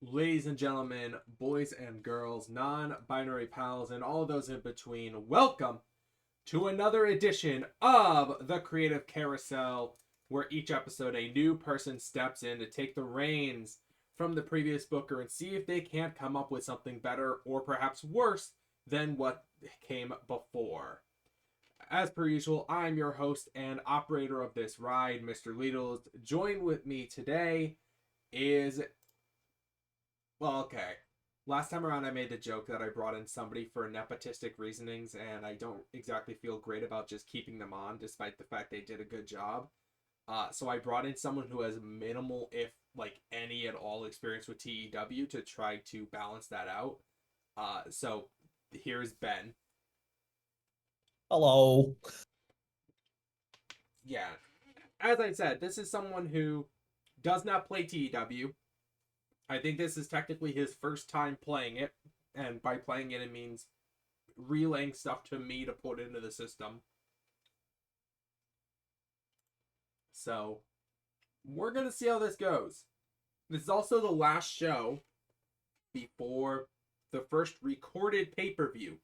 Ladies and gentlemen, boys and girls, non-binary pals, and all those in between, welcome to another edition of the Creative Carousel, where each episode a new person steps in to take the reins from the previous booker and see if they can't come up with something better or perhaps worse than what came before. As per usual, I'm your host and operator of this ride, MrLeedles. Joined with me today is okay. Last time around, I made the joke that I brought in somebody for nepotistic reasonings, and I don't exactly feel great about just keeping them on, despite the fact they did a good job. So I brought in someone who has minimal, if like any at all, experience with TEW to try to balance that out. So here's Ben. Hello. Yeah, as I said, this is someone who does not play TEW. I think this is technically his first time playing it, and by playing it, it means relaying stuff to me to put into the system. So, we're going to see how this goes. This is also the last show before the first recorded pay-per-view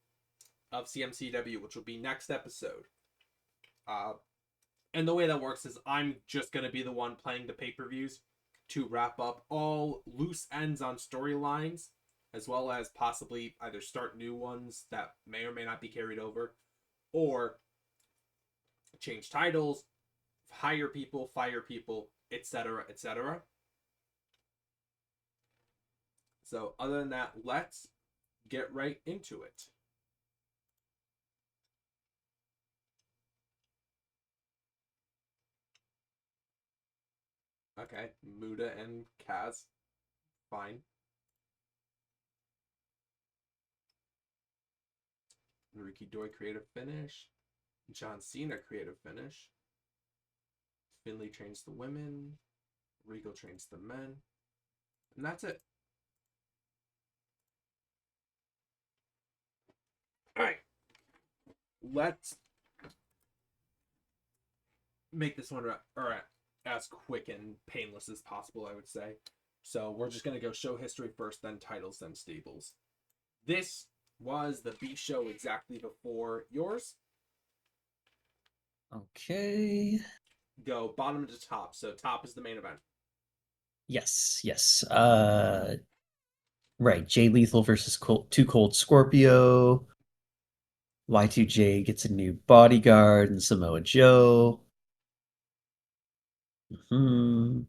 of CMCW, which will be next episode. And the way that works is I'm just going to be the one playing the pay-per-views to wrap up all loose ends on storylines, as well as possibly either start new ones that may or may not be carried over, or change titles, hire people, fire people, etc., etc. So other than that, let's get right into it. Okay, Muda and Kaz, fine. Ricky Doi creative finish. John Cena creative finish. Finley trains the women. Regal trains the men. And that's it. Alright. Let's make this one as quick and painless as possible, I would say. So we're just going to go show history first, then titles, then stables. This was the B show exactly before yours. Okay. Go bottom to top. So top is the main event. Yes. Right. Jay Lethal versus Too Cold Scorpio. Y2J gets a new bodyguard and Samoa Joe. Hmm.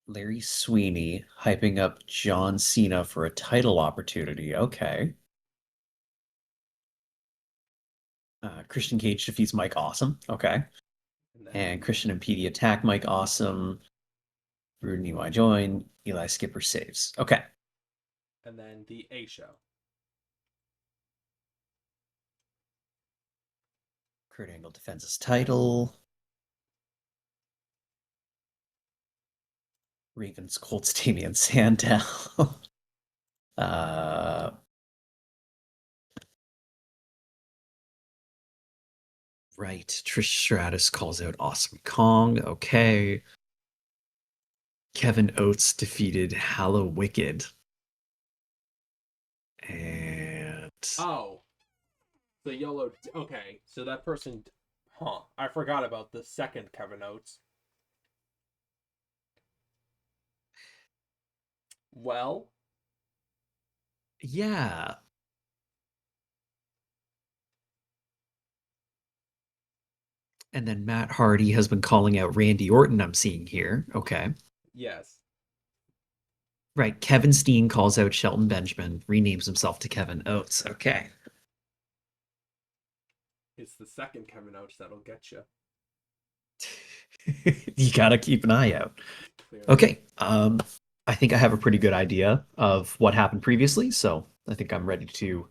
Larry Sweeney hyping up John Cena for a title opportunity. Okay. Christian Cage defeats Mike Awesome. Okay. And Christian and PD attack Mike Awesome. Rude and EY join. Eli Skipper saves. Okay. And then the A show. Kurt Angle defends his title. Ravens, Colts, Damian Sandow. Right. Trish Stratus calls out Awesome Kong. Okay. Kevin Oates defeated Hallow Wicked. And Oh, the YOLO. Okay, so that person. Huh. I forgot about the second Kevin Oates. Well, yeah. And then Matt Hardy has been calling out Randy Orton, I'm seeing here. Okay. yes. Right. Kevin Steen calls out Shelton Benjamin, renames himself to Kevin Oates. Okay. It's the second Kevin Oates that'll get you. You gotta keep an eye out. Clearly. Okay. I think I have a pretty good idea of what happened previously, so I think I'm ready to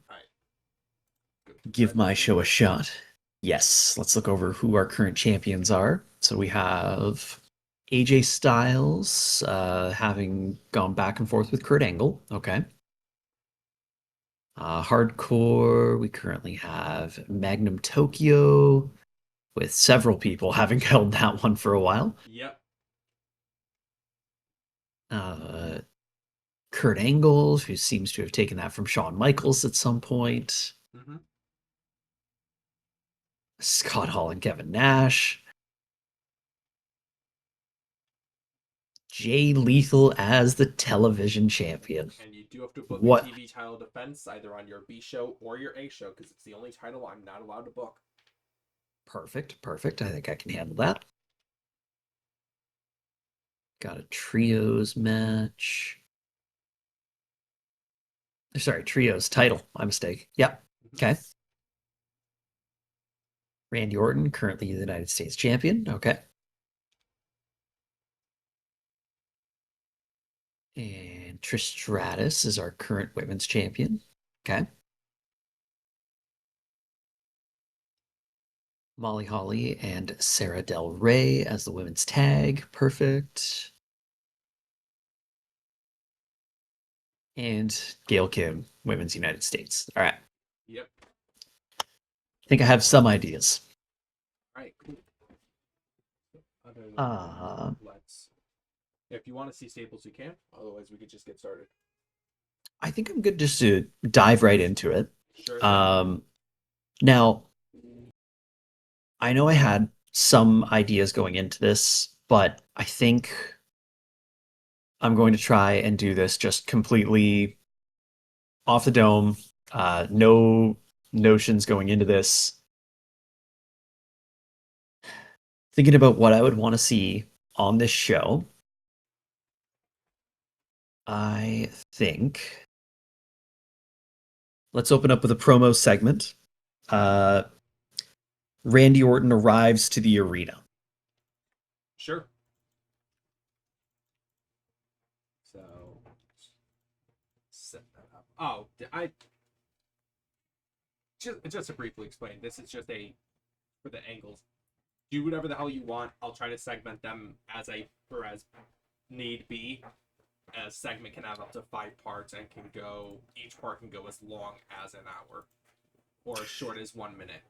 give my show a shot. Yes, let's look over who our current champions are. So we have AJ Styles, having gone back and forth with Kurt Angle. Okay. Hardcore, we currently have Magnum Tokyo, with several people having held that one for a while. Yep. Uh, Kurt Angle, who seems to have taken that from Shawn Michaels at some point. Mm-hmm. Scott Hall and Kevin Nash. Jay Lethal as the television champion. And you do have to book What? a TV title defense either on your B show or your A show because it's the only title I'm not allowed to book. Perfect, perfect. I think I can handle that. Got a trios match. Sorry, trios title. My mistake. Yep. Okay. Randy Orton, currently the United States champion. Okay. And Trish Stratus is our current women's champion. Okay. Molly Holly and Sarah Del Rey as the women's tag. Perfect. And Gail Kim, women's United States. All right. Yep. I think I have some ideas. All right, cool. Other than Uh, let's. If you want to see staples, you can. Otherwise, we could just get started. I think I'm good just to dive right into it. Sure. Now, I know I had some ideas going into this, but I think I'm going to try and do this just completely off the dome. No notions going into this. Thinking about what I would want to see on this show, I think let's open up with a promo segment. Randy Orton arrives to the arena. Sure. So set that up. Oh, I just to briefly explain. This is just a for the angles. Do whatever the hell you want. I'll try to segment them as need be. A segment can have up to 5 parts and can go. Each part can go as long as an hour, or as short as 1 minute.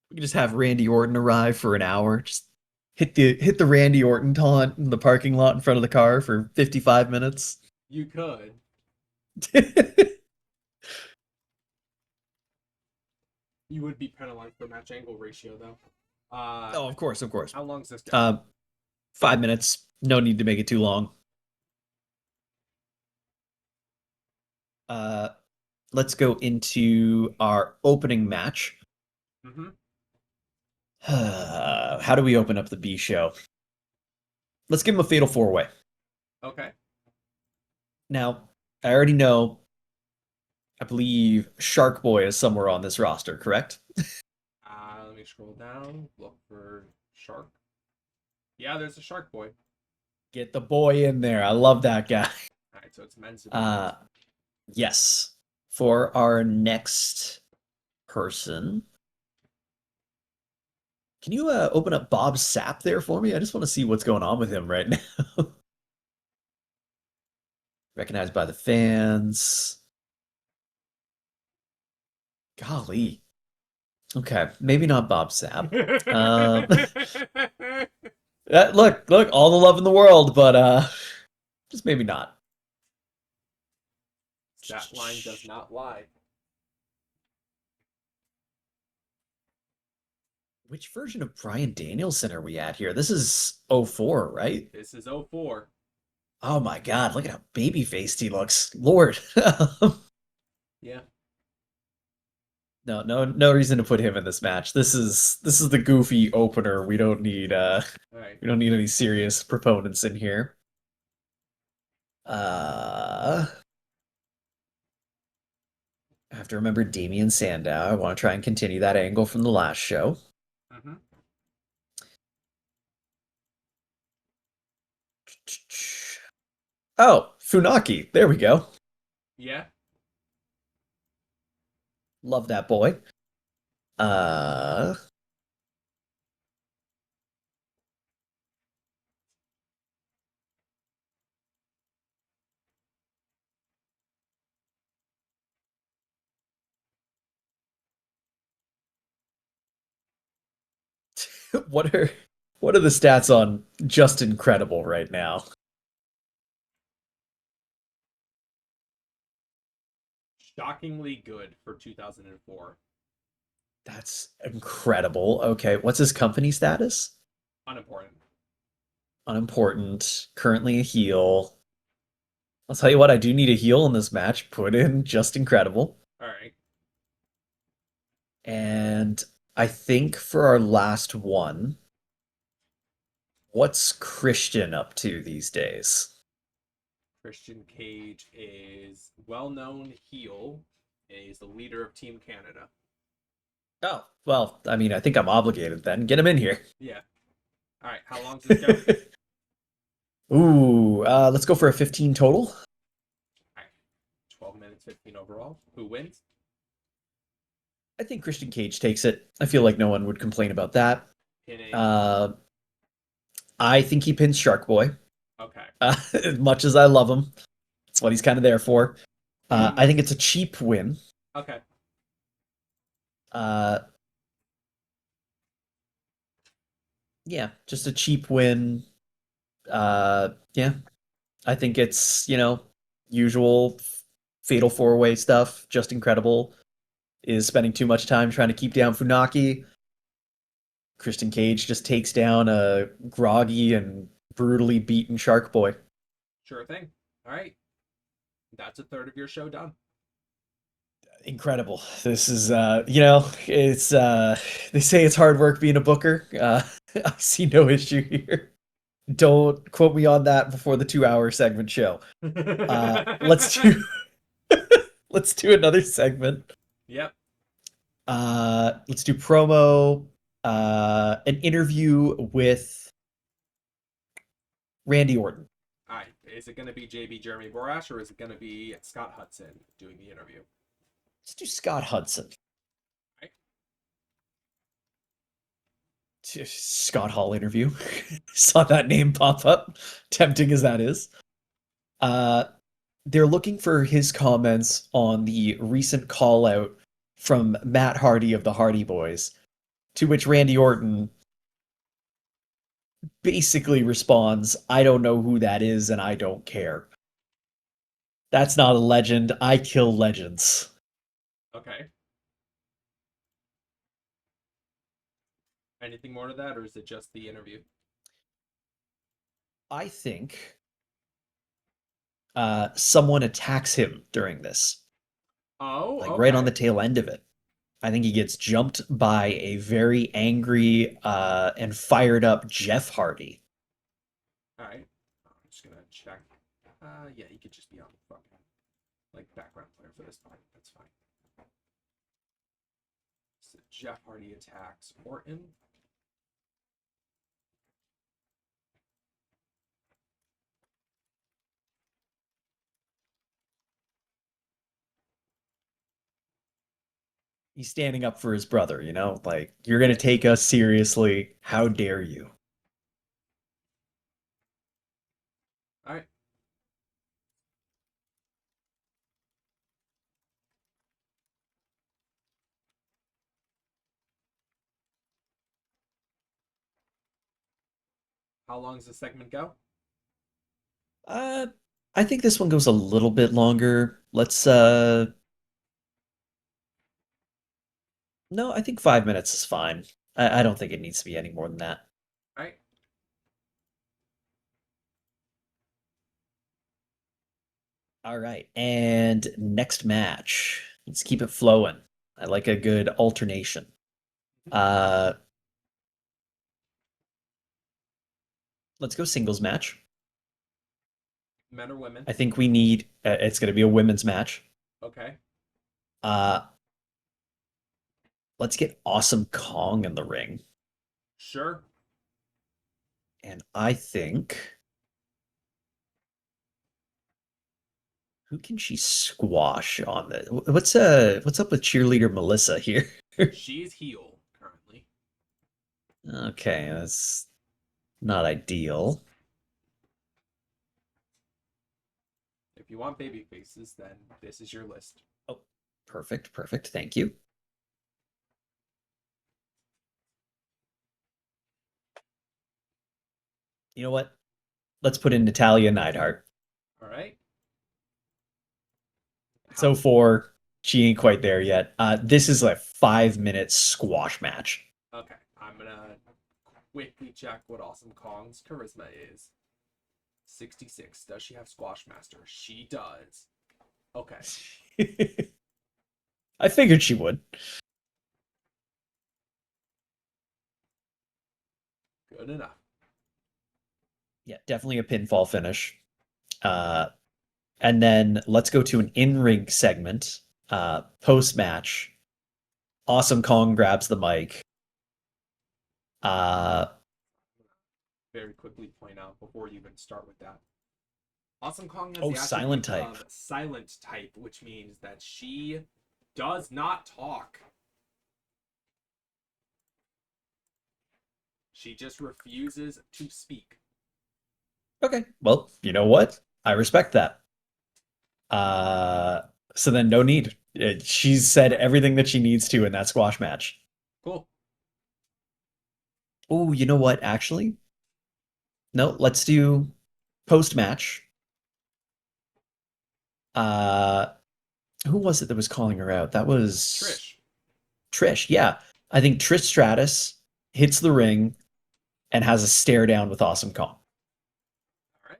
We can just have Randy Orton arrive for an hour. Just hit the Randy Orton taunt in the parking lot in front of the car for 55 minutes. You could. You would be penalized for match angle ratio, though. Oh, of course, of course. How long is this go? 5 minutes. No need to make it too long. Let's go into our opening match. Mm-hmm. How do we open up the B show? Let's give him a fatal 4-way. Okay. Now, I already know. I believe Shark Boy is somewhere on this roster, correct? Let me scroll down. Look for Shark. Yeah, there's a Shark Boy. Get the boy in there. I love that guy. All right, so it's men's. Yes. For our next person, can you open up Bob Sapp there for me? I just want to see what's going on with him right now. Recognized by the fans. Golly. Okay, maybe not Bob Sapp. Look, all the love in the world, but just maybe not. That line does not lie. Which version of Bryan Danielson are we at here? This is 04, right? This is 04. Oh my god, look at how baby-faced he looks. Lord. Yeah. No reason to put him in this match. This is the goofy opener. We don't need Right. we don't need any serious proponents in here. I have to remember Damian Sandow. I want to try and continue that angle from the last show. Mm-hmm. Oh, Funaki. There we go. Yeah. Love that boy. What are what are the stats on Just Incredible right now? Shockingly good for 2004. That's incredible. Okay, what's his company status? Unimportant. Unimportant. Currently a heel. I'll tell you what, I do need a heel in this match. Put in Just Incredible. All right. And I think for our last one, what's Christian up to these days? Christian Cage is well-known heel. And he's the leader of Team Canada. Oh, well, I mean, I think I'm obligated then. Get him in here. Yeah. All right. How long's this go? Ooh, let's go for a 15 total. All right. 12 minutes, 15 overall. Who wins? I think Christian Cage takes it. I feel like no one would complain about that. Pinning. Uh, I think he pins Shark Boy. Okay. As much as I love him, that's what he's kind of there for. I think it's a cheap win. Okay. Uh, yeah, just a cheap win. Yeah, I think it's, usual fatal four-way stuff. Just Incredible is spending too much time trying to keep down Funaki. Christian Cage just takes down a groggy and brutally beaten Shark Boy. Sure thing. All right. That's a third of your show done. Incredible. This is it's they say it's hard work being a booker. I see no issue here. Don't quote me on that before the 2 hour segment show. Let's do let's do another segment. Yep. Let's do promo, an interview with Randy Orton. All right. Is it going to be JB Jeremy Borash or is it going to be Scott Hudson doing the interview? Let's do Scott Hudson. Right. Scott Hall interview. Saw that name pop up, tempting as that is. They're looking for his comments on the recent call out from Matt Hardy of the Hardy Boys, to which Randy Orton basically responds, I don't know who that is and I don't care. That's not a legend. I kill legends. Okay. Anything more to that, or is it just the interview? I think someone attacks him during this, Oh, like right on the okay. tail end of it. I think he gets jumped by a very angry and fired up Jeff Hardy. All right. I'm just gonna check. Yeah, he could just be on the fucking like background player for this part. That's fine. So Jeff Hardy attacks Orton. He's standing up for his brother, like, you're going to Yeah. take us seriously. How dare you? All right. How long does the segment go? Uh, I think this one goes a little bit longer. No, I think 5 minutes is fine. I don't think it needs to be any more than that. All right. All right. And next match. Let's keep it flowing. I like a good alternation. Uh, let's go singles match. Men or women? I think we need, it's going to be a women's match. Okay. Uh, let's get Awesome Kong in the ring. Sure. And I think, who can she squash on the what's up with cheerleader Melissa here? She's heel currently. Okay, that's not ideal. If you want baby faces, then this is your list. Oh, perfect, perfect. Thank you. You know what? Let's put in Natalia Neidhart. All right. It's How? 04. She ain't quite there yet. This is a 5 minute squash match. Okay. I'm gonna quickly check what Awesome Kong's charisma is. 66. Does she have Squash Master? She does. Okay. I figured she would. Good enough. Yeah, definitely a pinfall finish. Uh, and then let's go to an in-ring segment. Post-match, Awesome Kong grabs the mic. Uh, Very quickly point out before you even start with that. Awesome Kong has oh, the silent attribute type. of silent type, which means that she does not talk. She just refuses to speak. Okay, well, you know what? I respect that. Uh, so then no need. She's said everything that she needs to in that squash match. Cool. Oh, you know what? Actually, no, let's do post-match. Uh, who was it that was calling her out? That was Trish. Trish. Yeah. I think Trish Stratus hits the ring and has a stare down with Awesome Kong. All right.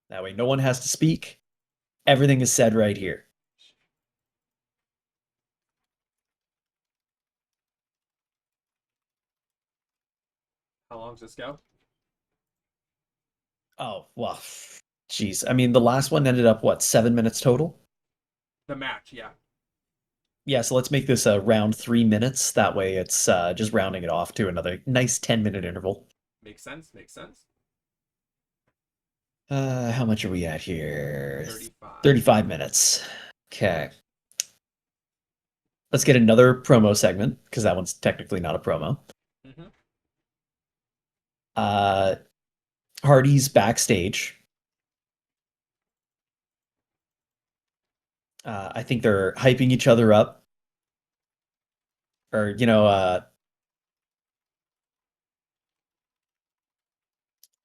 That way, no one has to speak. Everything is said right here. How long does this go? Oh, well, jeez. I mean, the last one ended up, what, 7 minutes total? The match, yeah. Yeah, so let's make this a round 3 minutes. That way it's just rounding it off to another nice 10-minute interval. Makes sense. Makes sense. How much are we at here? 35. 35 minutes. Okay. Let's get another promo segment, because that one's technically not a promo. Mm-hmm. Uh, Hardy's backstage. I think they're hyping each other up. Or,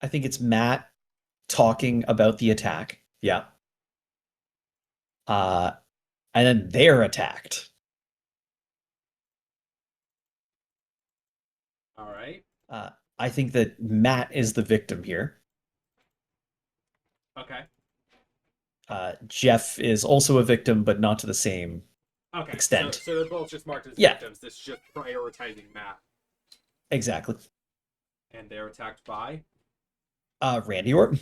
I think it's Matt talking about the attack. Yeah. Uh, and then they're attacked. All right. Uh, I think that Matt is the victim here. Okay. Jeff is also a victim, but not to the same Okay. So, extent. so they're both just marked as Yeah, victims. This is just prioritizing Matt. exactly. And they're attacked by. Randy Orton.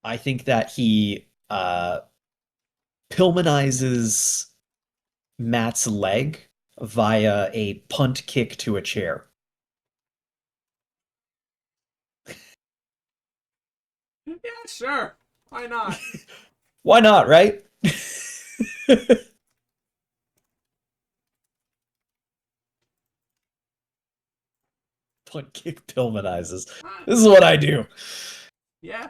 I think that he Pillmanizes Matt's leg via a punt kick to a chair. Yeah, sure. Why not? Why not, right? Punt kick Pillmanizes. This is what I do. Yeah.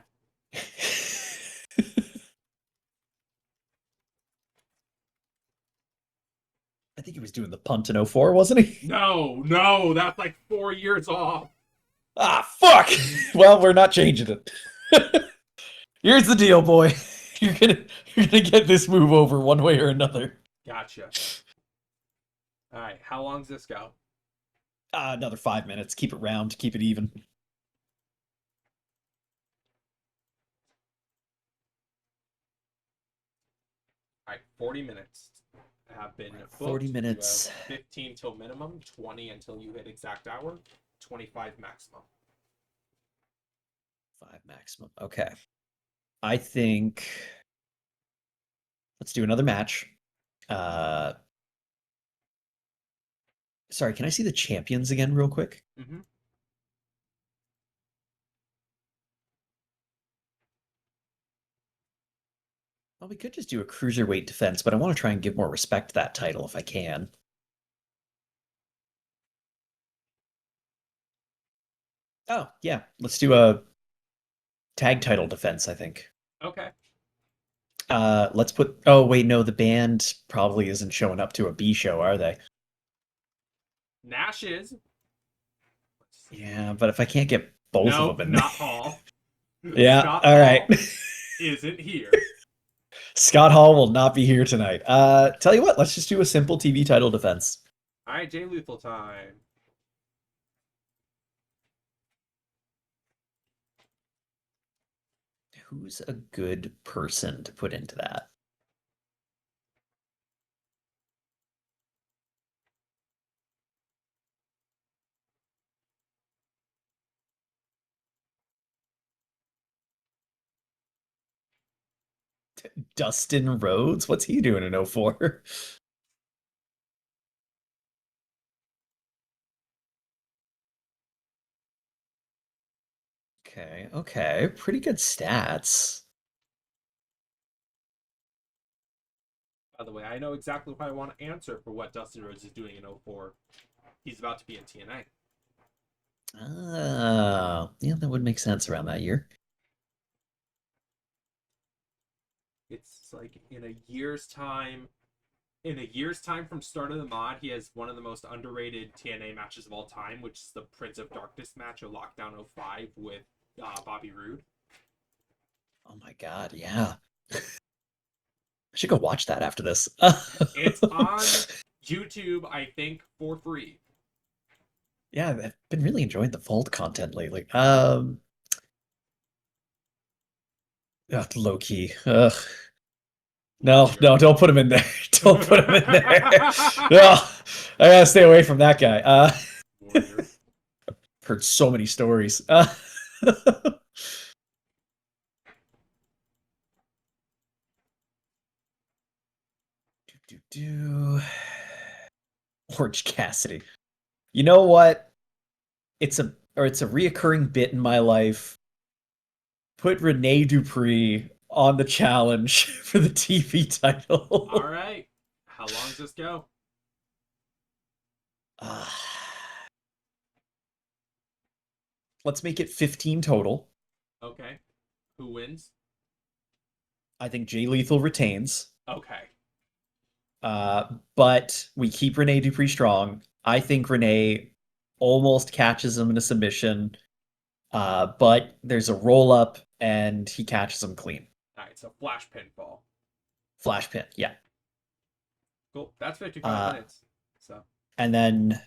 I think he was doing the punt in '04, wasn't he? No, that's like 4 years off. Ah, fuck! Well, we're not changing it. Here's the deal, boy. You're gonna get this move over one way or another. Gotcha. All right, how long does this go? Another 5 minutes. Keep it round. Keep it even. All right, 40 minutes have been booked. 40 minutes. You have 15 till minimum, 20 until you hit exact hour, 25 maximum. 5 maximum. Okay. I think let's do another match. Uh, Sorry, can I see the champions again real quick? Mm-hmm. Well, we could just do a cruiserweight defense, but I want to try and give more respect to that title if I can. Oh, yeah. Let's do a tag title defense, I think. Okay. Let's put oh wait, no, the band probably isn't showing up to a B show, are they? Nash is. Yeah, but if I can't get both No, of them in not there. Hall. Yeah, Scott all right. Hall isn't here. Scott Hall will not be here tonight. Tell you what, let's just do a simple TV title defense. All right, Jay Lethal time. Who's a good person to put into that? Dustin Rhodes? What's he doing in 04? Okay, okay. Pretty good stats. By the way, I know exactly what I want to answer for what Dustin Rhodes is doing in 04. He's about to be in TNA. Yeah, that would make sense around that year. It's like in a year's time. In a year's time from start of the mod, he has one of the most underrated TNA matches of all time, which is the Prince of Darkness match of Lockdown 05 with Bobby Roode. Oh my God, yeah. I should go watch that after this. It's on YouTube, I think, for free. Yeah, I've been really enjoying the Vault content lately. Ugh, low key. Ugh. No, no, don't put him in there. Don't put him in there. No, I gotta stay away from that guy. Warrior. Heard so many stories. Do. Orange Cassidy. You know what? It's a reoccurring bit in my life. Put Rene Dupree on the challenge for the TV title. All right. How long does this go? Let's make it 15 total. Okay. Who wins? I think Jay Lethal retains. Okay. But we keep Rene Dupree strong. I think Rene almost catches him in a submission. But there's a roll up and he catches him clean. All right. So flash pinfall. Flash pin, yeah. Cool. That's 55 minutes. So. And then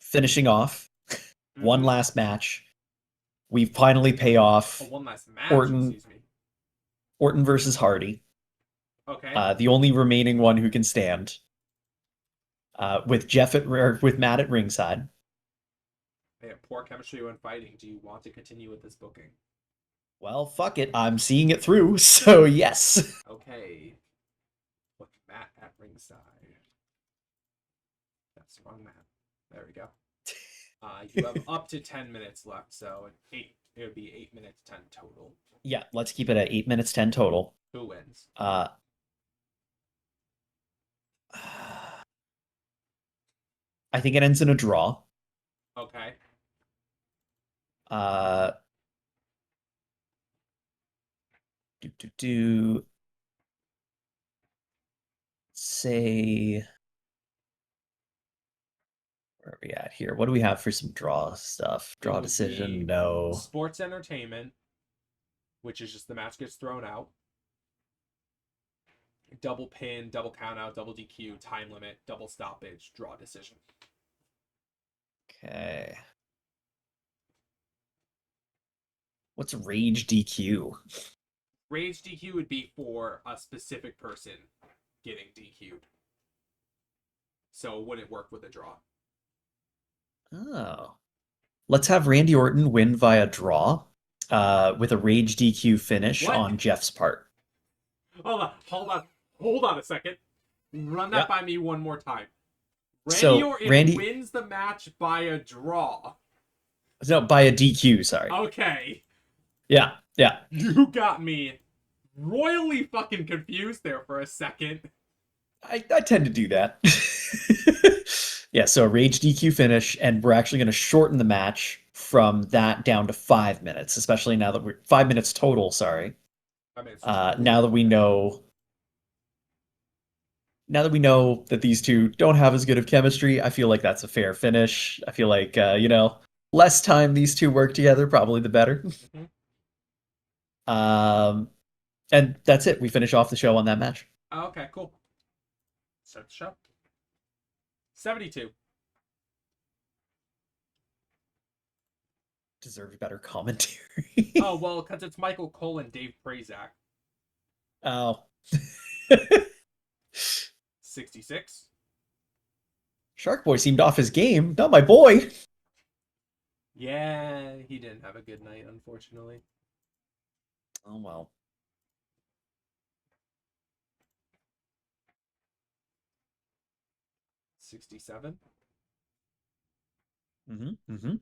finishing off, one last match. We finally pay off. One last match. Orton. Excuse me. Orton versus Hardy. Okay. The only remaining one who can stand. With Matt at ringside. They have poor chemistry when fighting. Do you want to continue with this booking? Well, fuck it. I'm seeing it through, so yes. Okay. With Matt at ringside. That's the wrong Matt. There we go. You have up to 10 minutes left, so it would be 8 minutes 10 total. Yeah, let's keep it at 8 minutes 10 total. Who wins? I think it ends in a draw. Okay. Say, where are we at here? What do we have for some draw stuff? Draw decision? No. Sports entertainment, which is just the match gets thrown out. Double pin, double count out, double DQ, time limit, double stoppage, draw decision. Okay. What's Rage DQ? Rage DQ would be for a specific person getting DQ'd. So it wouldn't work with a draw. Oh. Let's have Randy Orton win via draw with a Rage DQ finish on Jeff's part. Hold on a second. Run that by me one more time. Randy wins the match by a draw. No, by a DQ, sorry. Okay. Yeah. You got me royally fucking confused there for a second. I tend to do that. Yeah, so a Rage DQ finish, and we're actually going to shorten the match from that down to 5 minutes, especially now that we're 5 minutes total, sorry. 5 minutes. Now that we know now that we know that these two don't have as good of chemistry, I feel like that's a fair finish. I feel like, less time these two work together, probably the better. Hmm. Um, and that's it. We finish off the show on that match. Oh, okay, cool. Start the show. 72. Deserves better commentary. Oh, well, because it's Michael Cole and Dave Prazak. Oh. 66. Shark Boy seemed off his game. Not my boy. Yeah, he didn't have a good night, unfortunately. Oh, well. 67. Mm-hmm. Mm-hmm.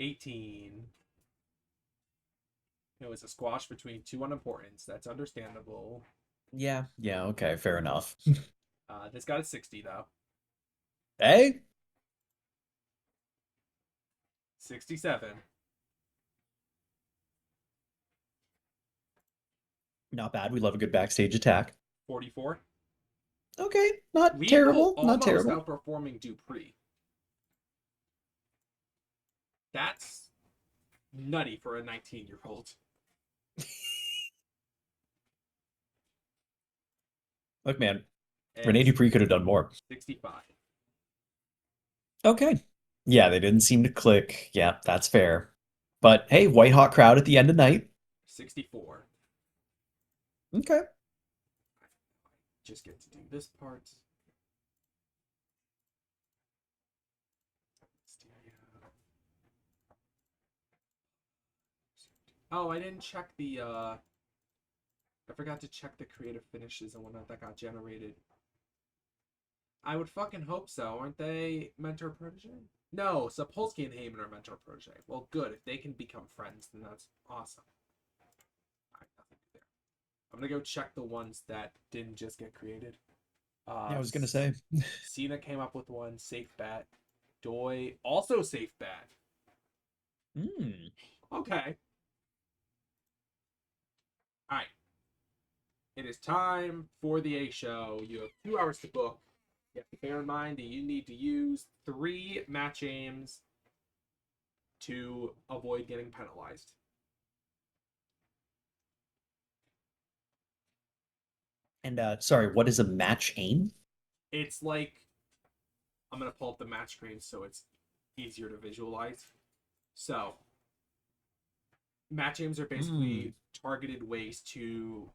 18. It was a squash between two unimportants. That's understandable. Yeah. Yeah, okay, fair enough. This got a 60, though. Hey, 67. not bad. We love a good backstage attack. 44. Okay, not Lethal terrible. Not almost terrible. outperforming Dupree. That's nutty for a 19-year-old. Look, man, And Rene Dupree could have done more. 65. Okay. Yeah, they didn't seem to click. Yeah, that's fair. But hey, white hot crowd at the end of night. 64. Okay. Just get to do this part. Oh, I didn't check the I forgot to check the creative finishes and whatnot that got generated. I would fucking hope so. Aren't they mentor protege? No, Sapolsky and Heyman are mentor protege. Well, good. If they can become friends, then that's awesome. Alright, nothing there. I'm gonna go check the ones that didn't just get created. Yeah, I was gonna say. Cena came up with one. Safe bet. Doi also safe bet. Hmm. Okay. Alright. It is time for the A show. You have 2 hours to book. You have to bear in mind that you need to use 3 match aims to avoid getting penalized. And sorry, what is a match aim? It's like I'm gonna pull up the match screen so it's easier to visualize. So match aims are Hmm. basically targeted ways to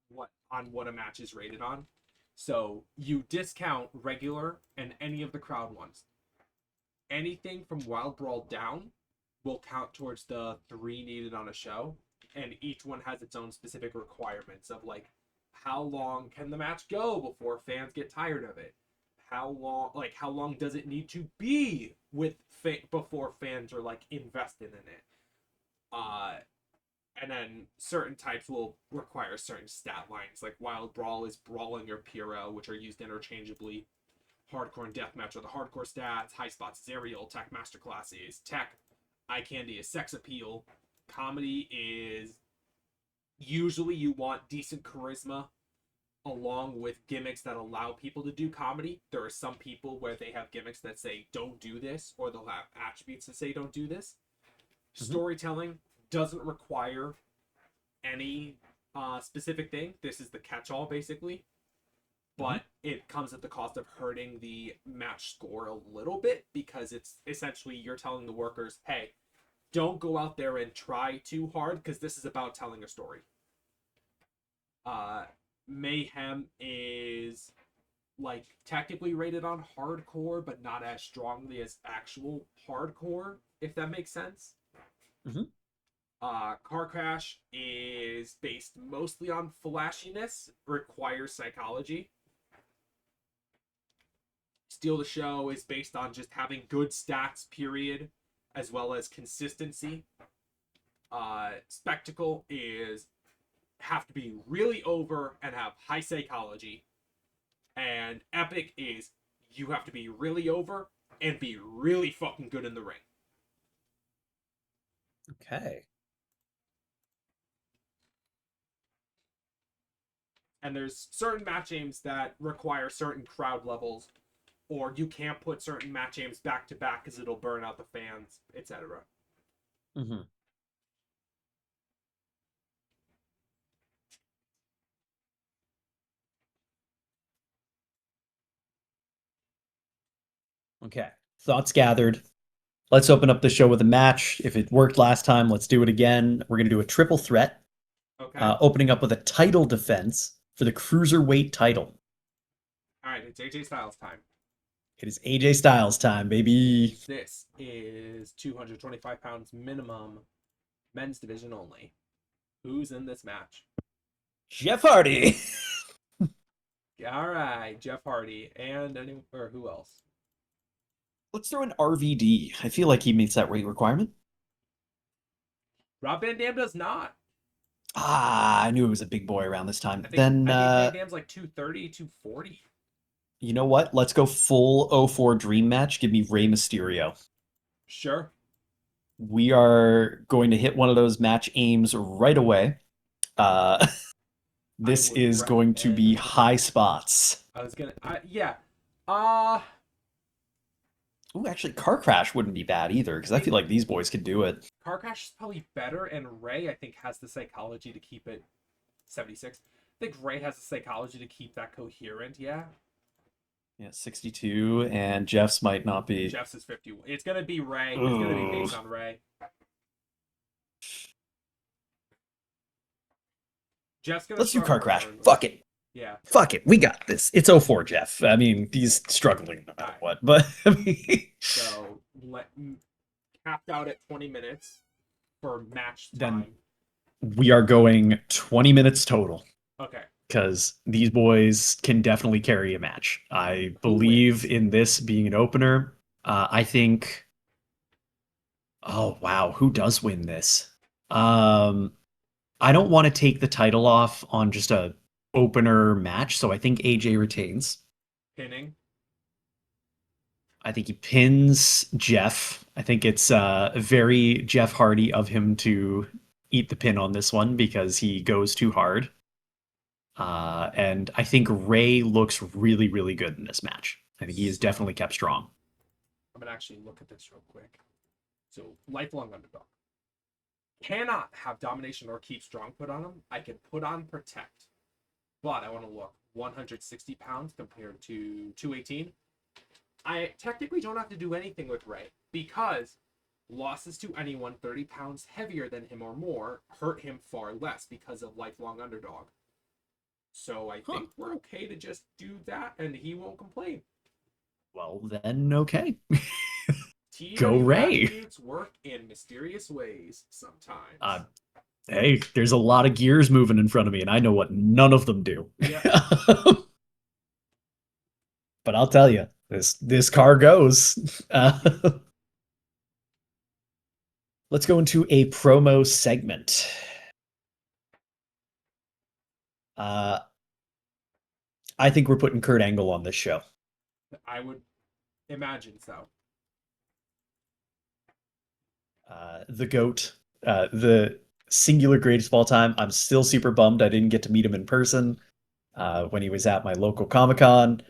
what a match is rated on. So you discount regular and any of the crowd ones. Anything from Wild Brawl down will count towards the 3 needed on a show, and each one has its own specific requirements of like how long can the match go before fans get tired of it? How long does it need to be before fans are like invested in it? Uh and then certain types will require certain stat lines, like Wild Brawl is brawling or Puro, which are used interchangeably. Hardcore and Deathmatch are the hardcore stats. High Spots is aerial. Tech Masterclass is tech. Eye Candy is sex appeal. Comedy is usually you want decent charisma along with gimmicks that allow people to do comedy. There are some people where they have gimmicks that say don't do this, or they'll have attributes that say don't do this. Mhm. Storytelling doesn't require any specific thing. This is the catch-all basically, Mhm. but it comes at the cost of hurting the match score a little bit because it's essentially you're telling the workers, hey, don't go out there and try too hard because this is about telling a story. Uh, Mayhem is like technically rated on hardcore, but not as strongly as actual hardcore, if that makes sense. Mhm. Car Crash is based mostly on flashiness, requires psychology. Steal the Show is based on just having good stats, period, as well as consistency. Spectacle is have to be really over and have high psychology. And Epic is you have to be really over and be really fucking good in the ring. Okay. And there's certain match aims that require certain crowd levels, or you can't put certain match aims back to back because it'll burn out the fans, etc. Mm-hmm. Okay. Thoughts gathered. Let's open up the show with a match. If it worked last time, let's do it again. We're going to do a triple threat, Okay. opening up with a title defense for the cruiserweight title. All right, it's AJ Styles time. It is AJ Styles time, baby. This is 225 pounds minimum, men's division only. Who's in this match? Jeff Hardy. All right, Jeff Hardy and who else? Let's throw in RVD. I feel like he meets that weight requirement. Rob Van Dam does not. I knew it was a big boy around this time. I think Van Dam's like 230, 240. You know what? Let's go full 04 dream match. Give me Rey Mysterio. Sure. We are going to hit one of those match aims right away. This is going to be high spots. Yeah. Ooh, actually, Car Crash wouldn't be bad either, because I feel like these boys could do it. Car Crash is probably better, and Ray, I think, has the psychology to keep it 76. I think Ray has the psychology to keep that coherent, yeah. Yeah, 62, and Jeff's might not be. Jeff's is 51. It's going to be Ray. It's going to be based on Ray. Jeff's going to Let's do Car Crash. Fuck it. Yeah. Fuck it. We got this. It's 04, Jeff. I mean, he's struggling no matter what, but I mean... So, capped out at 20 minutes for match time. Then we are going 20 minutes total. Okay. Because these boys can definitely carry a match. I believe in this being an opener. I think... Oh, wow. Who does win this? I don't want to take the title off on just a opener match, so I think AJ retains. Pinning. I think he pins Jeff. I think it's very Jeff Hardy of him to eat the pin on this one because he goes too hard. And I think Ray looks really, really good in this match. I think he is definitely kept strong. I'm going to actually look at this real quick. So, lifelong underdog. Cannot have domination or keep strong put on him. I can put on protect. But I want to look 160 pounds compared to 218. I technically don't have to do anything with Ray because losses to anyone 30 pounds heavier than him or more hurt him far less because of lifelong underdog. So I think we're okay to just do that and he won't complain. Well, then, okay. TEW Go Ray. Athletes work in mysterious ways sometimes. Hey, there's a lot of gears moving in front of me, and I know what none of them do. Yeah. But I'll tell you, this car goes. Let's go into a promo segment. I think we're putting Kurt Angle on this show. I would imagine so. The GOAT, the singular greatest of all time. I'm still super bummed I didn't get to meet him in person when he was at my local Comic-Con.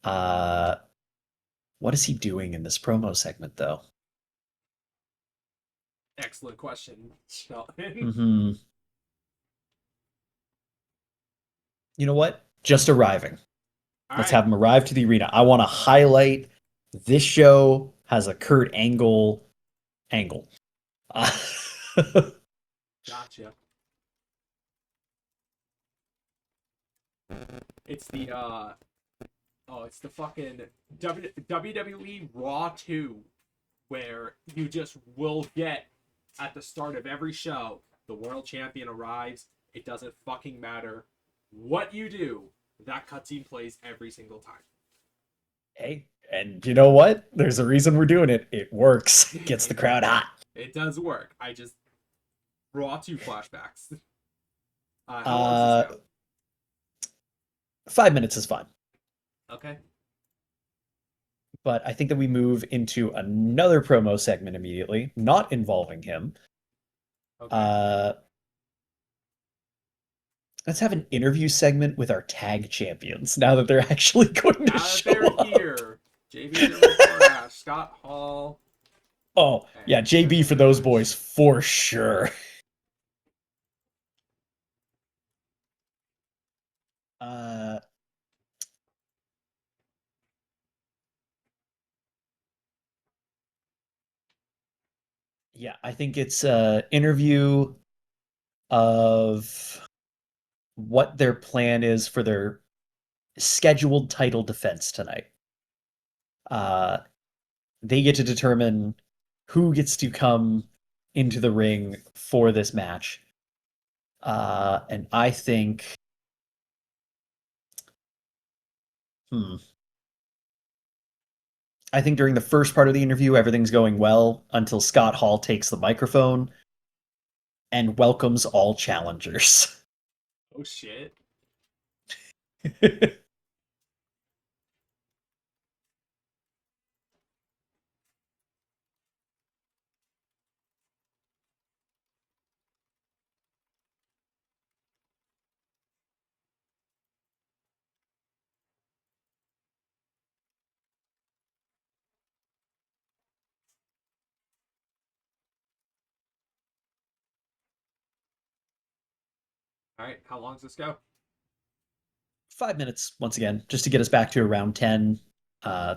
What is he doing in this promo segment, though? Excellent question, Sheldon. Mm-hmm. You know what? Just arriving. Let's have him arrive to the arena. I want to highlight this show has a Kurt Angle angle. Gotcha. It's the it's the fucking WWE Raw 2 where you just will get at the start of every show the world champion arrives. It doesn't fucking matter what you do. That cutscene plays every single time. Hey, and you know what? There's a reason we're doing it. It works. It gets the crowd hot. It does work. I just Raw 2 flashbacks. How long does this go? 5 minutes is fine. Okay. But I think that we move into another promo segment immediately, not involving him. Okay. Let's have an interview segment with our tag champions now that they're actually going to Now that show they're up. here, JB04 Scott Hall Oh, yeah, and JB for those boys for sure. Uh, yeah, I think it's a interview of what their plan is for their scheduled title defense tonight. Uh, they get to determine who gets to come into the ring for this match. And I think, hmm, I think during the first part of the interview, everything's going well until Scott Hall takes the microphone and welcomes all challengers. oh shit. All right, how long does this go? 5 minutes, once again, just to get us back to around 10. Uh,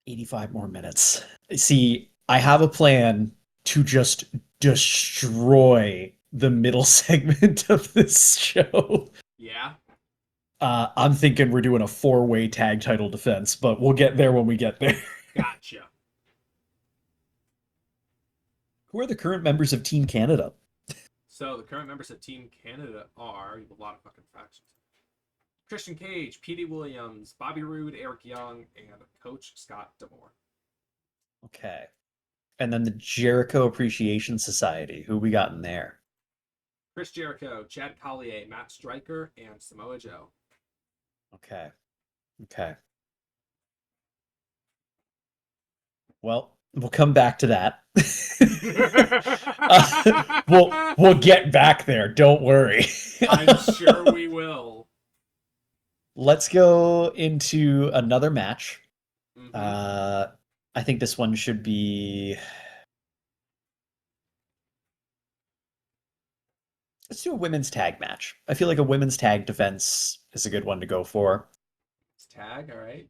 85 more minutes. See, I have a plan to just destroy the middle segment of this show. Yeah, I'm thinking we're doing a four-way tag title defense, but we'll get there when we get there. gotcha. Who are the current members of Team Canada? So the current members of Team Canada are, you have a lot of fucking factions: Christian Cage, Petey Williams, Bobby Roode, Eric Young, and Coach Scott Demore. Okay. And then the Jericho Appreciation Society. Who we got in there? Chris Jericho, Chad Collier, Matt Stryker, and Samoa Joe. Okay. Okay. Well, we'll come back to that. We'll get back there. Don't worry. I'm sure we will. Let's go into another match. Mm-hmm. I think this one should be. Let's do a women's tag match. I feel like a women's tag defense is a good one to go for. It's tag, all right.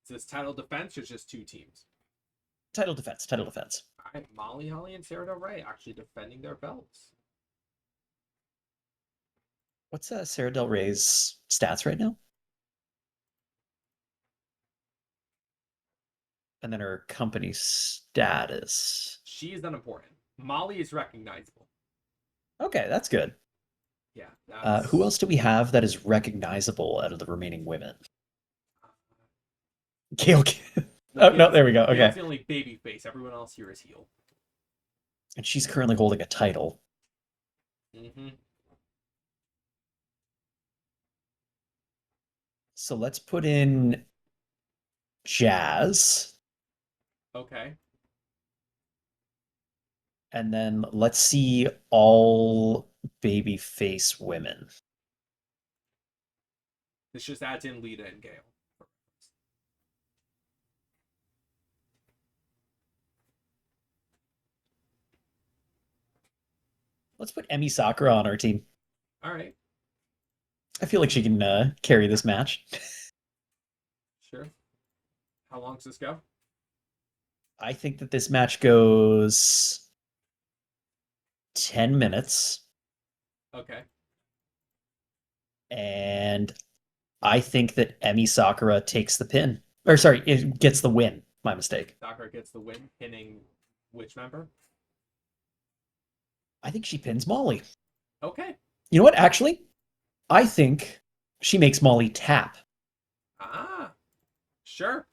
Is this title defense or just two teams? Title defense. Title defense. All right, Molly Holly and Sarah Del Rey actually defending their belts. What's Sarah Del Rey's stats right now? And then her company status. She is unimportant. Molly is recognizable. Okay, that's good. Yeah. That's... Who else do we have that is recognizable out of the remaining women? Gail. Oh, no, there we go. Okay. Gail's the only baby face. Everyone else here is heel. And she's currently holding a title. Mm-hmm. So let's put in Jazz. Okay. And then let's see all babyface women. This just adds in Lita and Gail. Let's put Emi Sakura on our team. All right. I feel like she can carry this match. Sure. How long does this go? I think that this match goes 10 minutes. Okay. And I think that Emi Sakura takes the pin. Or sorry, it gets the win. My mistake. Sakura gets the win, pinning which member? I think she pins Molly. Okay. You know what? Actually, I think she makes Molly tap. Ah. Sure.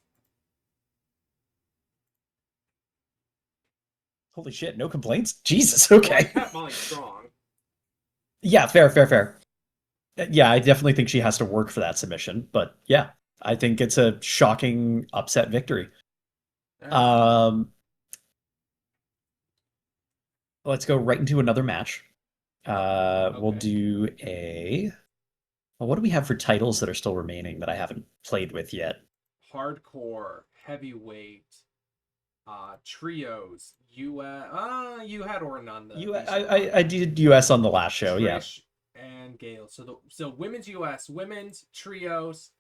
Holy shit, no complaints? Jesus, okay. Well, Molly's strong. Yeah, fair. Yeah, I definitely think she has to work for that submission, but yeah, I think it's a shocking upset victory. All right. Um, let's go right into another match. We'll Okay. do a. Well, what do we have for titles that are still remaining that I haven't played with yet? Hardcore, heavyweight, trios. You had Orton on the recent one. I did US on the last show, yeah. Trish and Gale. So women's US, women's trios,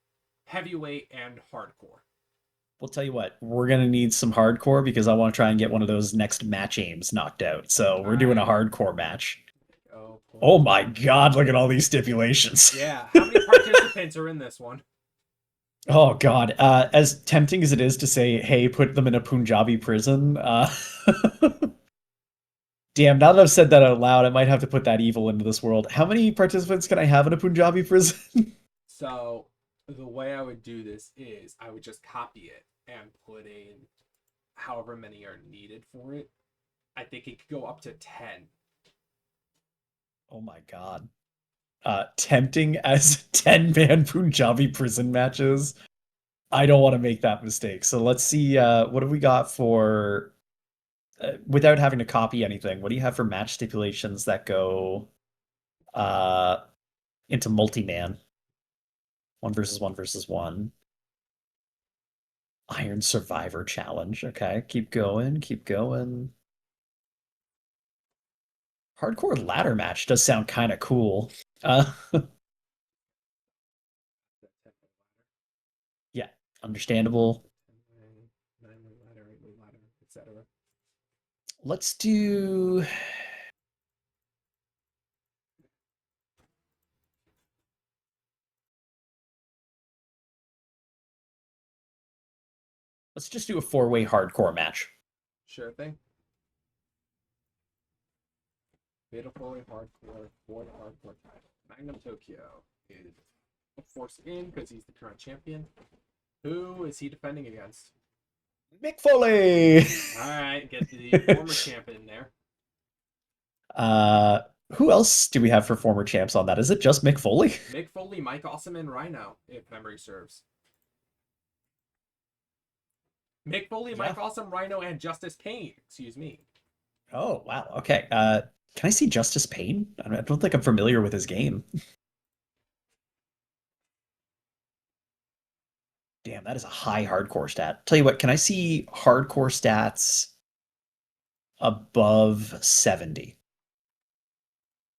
heavyweight, and hardcore. We'll tell you what, we're gonna need some hardcore because I want to try and get one of those next match aims knocked out. So All we're doing a right. hardcore match. Oh, Oh my god, look at all these stipulations. yeah. How many participants are in this one? Oh god, as tempting as it is to say, hey, put them in a Punjabi prison, damn, now that I've said that out loud, I might have to put that evil into this world. How many participants can I have in a Punjabi prison? So the way I would do this is I would just copy it and put in however many are needed for it. I think it could go up to 10. Oh my god. Tempting as 10-man Punjabi prison matches. I don't want to make that mistake. So let's see, what have we got for, without having to copy anything, what do you have for match stipulations that go uh, into multi-man? One versus one. Iron Survivor Challenge. Okay, keep going, keep going. Hardcore ladder match does sound kind of cool. Uh, yeah, understandable. 9-way ladder, 8-way ladder, etc. Let's do. Let's just do a four-way hardcore match. Sure thing. Beautifully hardcore for the hardcore title. Magnum Tokyo is forced in because he's the current champion. Who is he defending against? Mick Foley. All right, get the former champion in there. uh, who else do we have for former champs on that? Is it just Mick Foley? Mick Foley, Mike Awesome, and Rhino, if memory serves. Mick Foley, Yeah. Mike Awesome, Rhino, and Justice Kane. Excuse me. Oh wow. Okay. Can I see Justice Payne? I don't think I'm familiar with his game. Damn, that is a high hardcore stat. Tell you what, can I see hardcore stats above 70?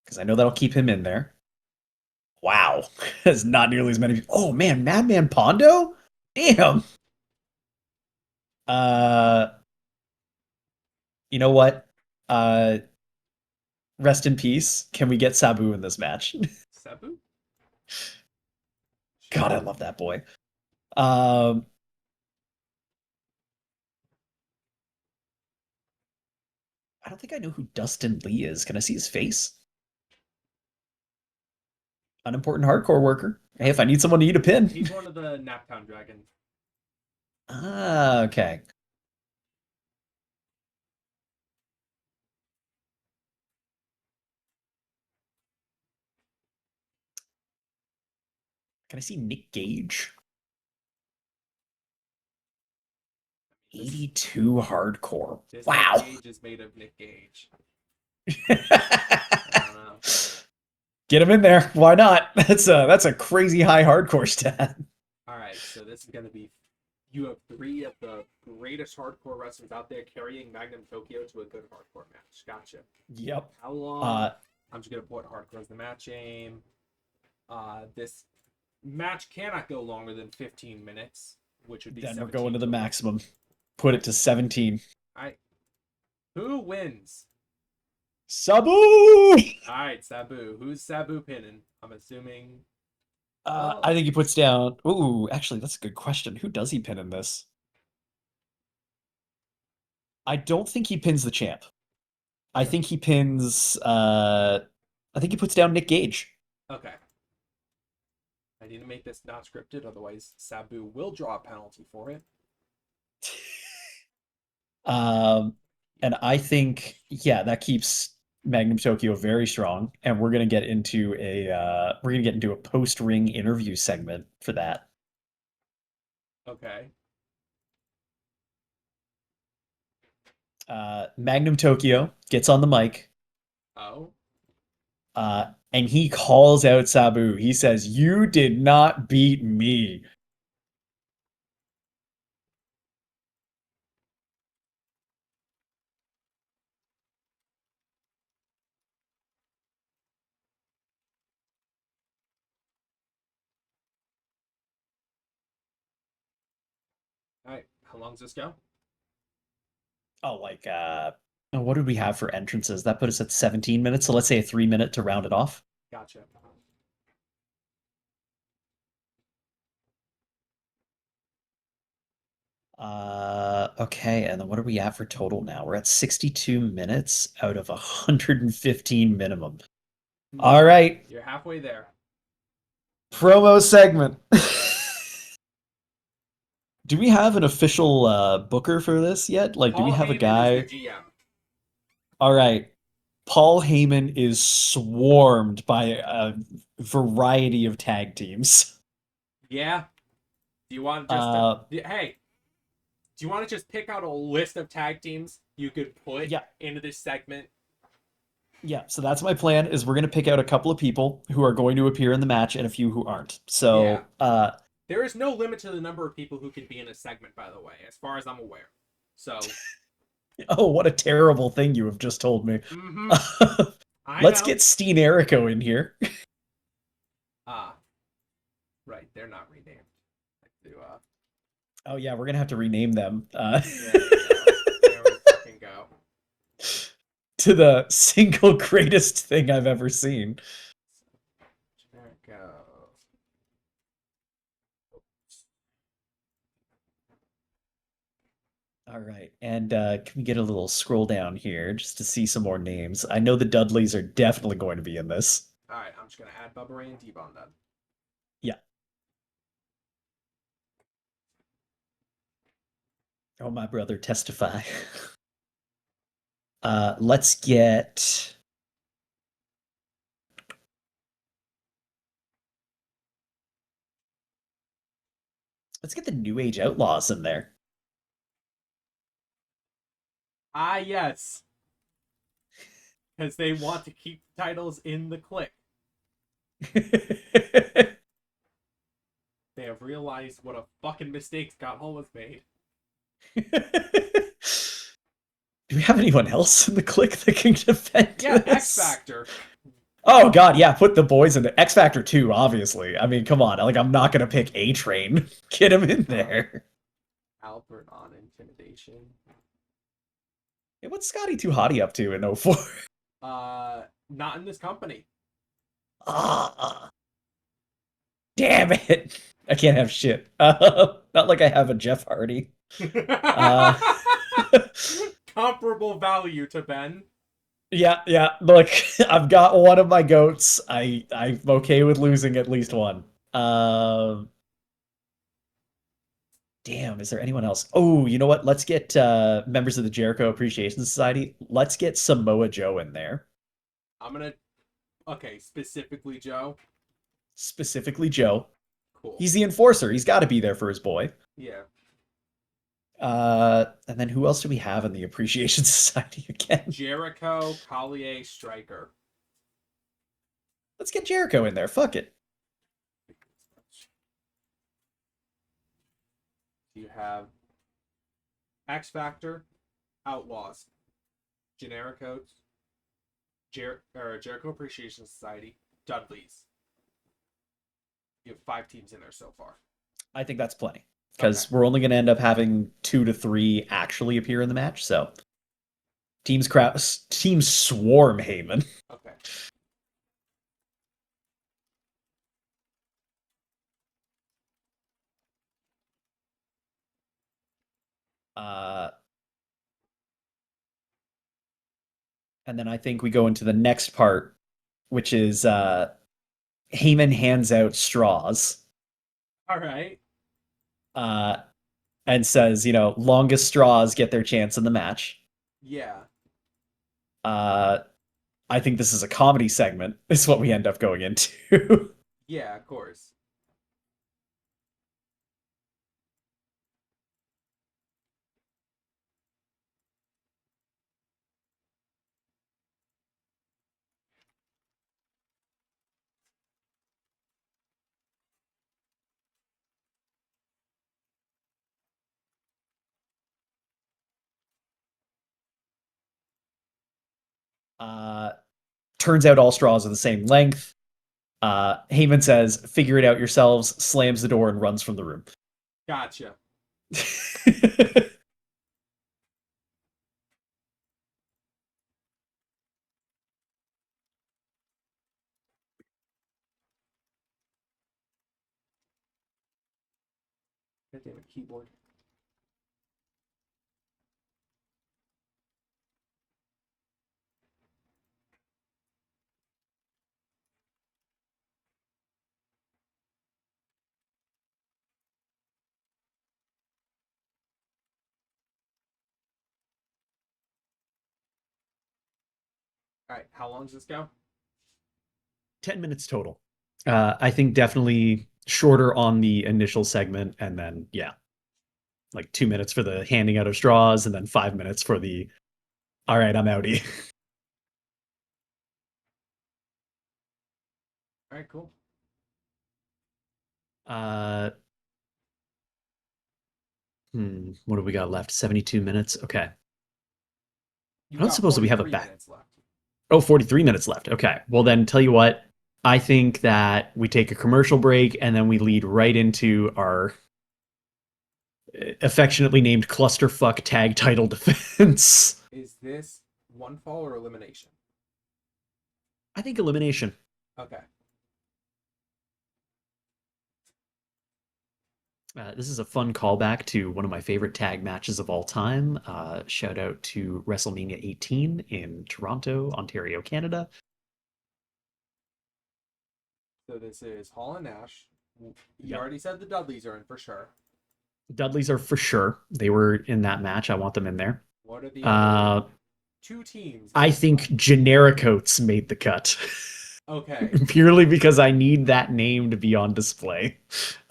Because I know that'll keep him in there. Wow. That's not nearly as many. Oh man, Madman Pondo? Damn. Uh you know what? Uh rest in peace. Can we get Sabu in this match? Sabu? God, I Sure. love that boy. Um I don't think I know who Dustin Lee is. Can I see his face? Unimportant hardcore worker. Hey, if I need someone to eat a pin. He's one of the Naptown Dragons. Ah, okay. Can I see Nick Gage? 82 hardcore. This Wow. Nick Gage is made of Nick Gage. I don't know. Get him in there. Why not? That's a crazy high hardcore stat. All right, so this is going to be. You have 3 of the greatest hardcore wrestlers out there carrying Magnum Tokyo to a good hardcore match. Gotcha. Yep. How long? I'm just going to put hardcore as the match aim. This match cannot go longer than 15 minutes, which would be. Then we're 17 going to the total. maximum. Put it to 17. All right. Who wins? Sabu! All right, Sabu. Who's Sabu pinning? I'm assuming. I think he puts down. Ooh, actually, that's a good question. Who does he pin in this? I don't think he pins the champ. I think he pins. I think he puts down Nick Gage. Okay. I need to make this not scripted, otherwise Sabu will draw a penalty for it. And I think, yeah, that keeps Magnum Tokyo very strong, and we're gonna get into a post-ring interview segment for that. Okay. Magnum Tokyo gets on the mic, Oh. and he calls out Sabu. He says, "You did not beat me." All right. How long does this go? Oh, like what did we have for entrances? That put us at 17 minutes. So let's say a 3 minute to round it off. Gotcha. Okay, and then what are we at for total now? We're at 62 minutes out of 115 minimum. All right, You're halfway there. promo segment. Do we have an official booker for this yet? Like, do we Paul have a Heyman is the guy? GM. All right. Paul Heyman is swarmed by a variety of tag teams. Yeah. Do you want to just Uh, hey? Do you want to just pick out a list of tag teams you could put yeah, into this segment? yeah. So that's my plan. Is we're gonna pick out a couple of people who are going to appear in the match and a few who aren't. Yeah. So, There is no limit to the number of people who can be in a segment, by the way, as far as I'm aware. So. oh, what a terrible thing you have just told me. Mm-hmm. I Let's know. get Steen Erico in here. Ah. Right. They're not renamed. I do, Oh yeah, we're gonna have to rename them. There we go. There we fucking go. To the single greatest thing I've ever seen. There it goes. All right, and can we get a little scroll down here just to see some more names? I know the Dudleys are definitely going to be in this. All right. I'm just gonna add Bubba Ray and D-Bone then. Yeah. Oh, my brother, testify. Let's get. Let's get the New Age Outlaws in there. Ah, yes. Because they want to keep titles in the clique. They have realized what a fucking mistake Scott Hall has made. Do we have anyone else in the clique that can defend Yeah, this? X Factor. Oh god, yeah, put the boys in the X Factor 2, obviously. I mean, come on. Like, I'm not gonna pick A Train. Get him in there. Albert on Intimidation. Hey, what's Scotty Too Hottie up to in 04? Not in this company. Ah, damn it. I can't have shit. Not like I have a Jeff Hardy. Uh, Comparable value to Ben. yeah, yeah. Look, I've got one of my goats. I'm okay with losing at least one. Um, Damn, is there anyone else? Oh, you know what? Let's get members of the Jericho Appreciation Society. Let's get Samoa Joe in there. I'm gonna. Okay, specifically Joe. Specifically Joe. Cool. He's the enforcer. He's got to be there for his boy. Yeah. And then who else do we have in the Appreciation Society again? Jericho, Collier, Striker. Let's get Jericho in there. Fuck it. You have X Factor, Outlaws, Generic Codes, Jericho Appreciation Society, Dudleys. You have 5 teams in there so far. I think that's plenty. Because we're only going to end up having 2 to 3 actually appear in the match. So teams swarm Heyman. Okay. And then I think we go into the next part, which is Heyman hands out straws. All right. Uh, and says, longest straws get their chance in the match. Yeah. I think this is a comedy segment, is what we end up going into. Yeah, of course. Uh, turns out all straws are the same length. Heyman says, "Figure it out yourselves," slams the door and runs from the room. Gotcha. God damn it, keyboard. All right, how long does this go? 10 minutes total. I think definitely shorter on the initial segment, and then yeah, like 2 minutes for the handing out of straws, and then 5 minutes for the all right, I'm outie. All right, cool. Uh, what do we got left? 72 minutes. Okay. You I don't got suppose that we have a 43 back. minutes left. Oh, 43 minutes left. Okay. Well, then tell you what, I think that we take a commercial break and then we lead right into our affectionately named clusterfuck tag title defense. Is this one fall or elimination? I think elimination. Okay. This is a fun callback to one of my favorite tag matches of all time. Shout out to WrestleMania 18 in Toronto, Ontario, Canada. So this is Hall and Nash. You Yep. already said the Dudleys are in for sure. Dudleys are for sure. They were in that match. I want them in there. What are the other Uh, two teams? I think Generic Oats made the cut. Okay. Purely because I need that name to be on display.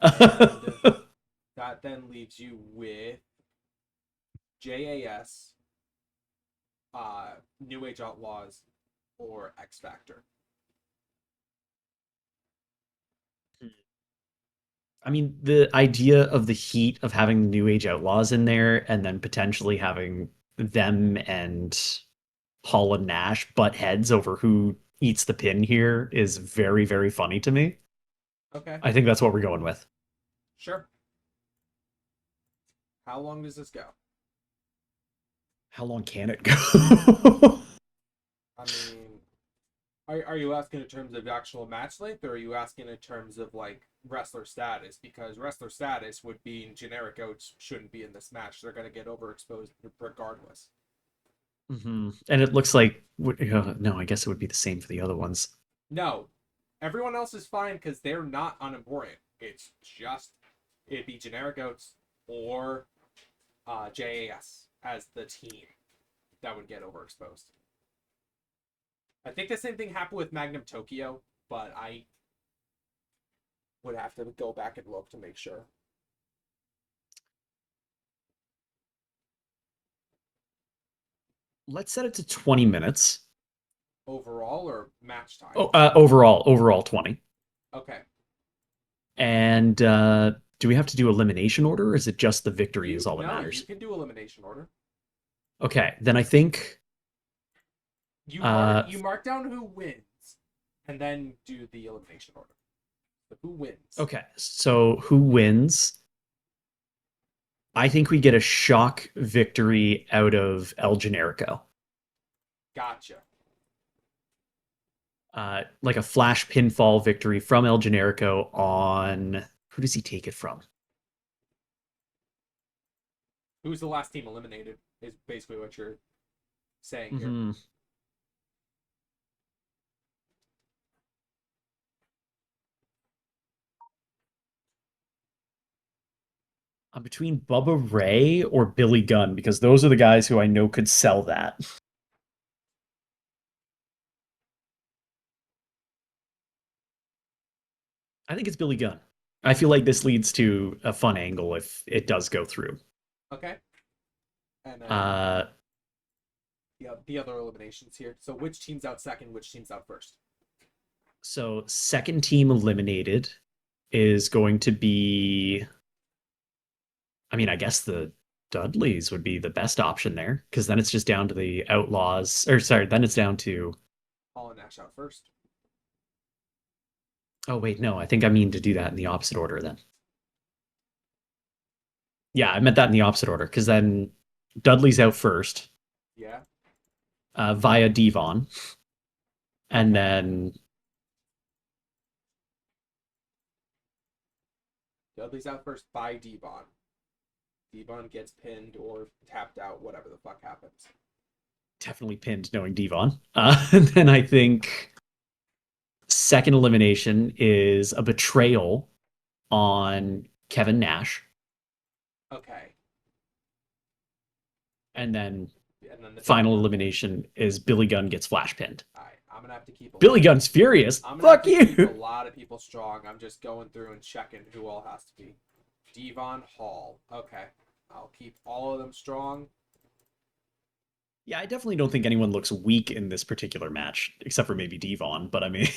And that then leaves you with JAS, New Age Outlaws, or X Factor. I mean, the idea of the heat of having New Age Outlaws in there and then potentially having them and Hall and Nash butt heads over who eats the pin here is very, very funny to me. Okay. I think that's what we're going with. Sure. How long does this go? How long can it go? I mean, are you asking in terms of actual match length, or are you asking in terms of like wrestler status? Because wrestler status would be generic oats shouldn't be in this match. They're gonna get overexposed regardless. And it looks like no, I guess it would be the same for the other ones. No, everyone else is fine because they're not unimportant. It's just it'd be generic oats or JAS as the team that would get overexposed. I think the same thing happened with Magnum Tokyo, but I would have to go back and look to make sure. Let's set it to 20 minutes. Overall or match time? Oh, overall 20. Okay. And do we have to do elimination order, or is it just the victory is all that matters? You can do elimination order. Okay, then I think you mark down who wins, and then do the elimination order. So who wins? Okay, so who wins? I think we get a shock victory out of El Generico. Gotcha. Like a flash pinfall victory from El Generico on who does he take it from? Who's the last team eliminated? Is basically what you're saying here. I'm between Bubba Ray or Billy Gunn because those are the guys who I know could sell that. I think it's Billy Gunn. I feel like this leads to a fun angle if it does go through. Okay. And then the other eliminations here. So which team's out second? Which team's out first? So second team eliminated is going to be. I mean, I guess the Dudley's would be the best option there, because then it's just down to the Outlaws, or sorry, then it's down to. Paul and Nash out first. Oh wait, no, I think I mean to do that in the opposite order then. Yeah, I meant that in the opposite order, because then Dudley's out first, Yeah. via Devon, and Okay. then Dudley's out first by Devon. Devon gets pinned or tapped out, whatever the fuck happens. definitely pinned knowing Devon. And then I think second elimination is a betrayal on Kevin Nash. Okay. And then And then the final elimination is Billy Gunn gets flash pinned. All right, I'm gonna have to keep. Billy Gunn's furious. I'm gonna Fuck have to keep a you. lot of people strong. I'm just going through and checking who all has to be. Devon Hall. Okay, I'll keep all of them strong. Yeah, I definitely don't think anyone looks weak in this particular match, except for maybe Devon. But I mean,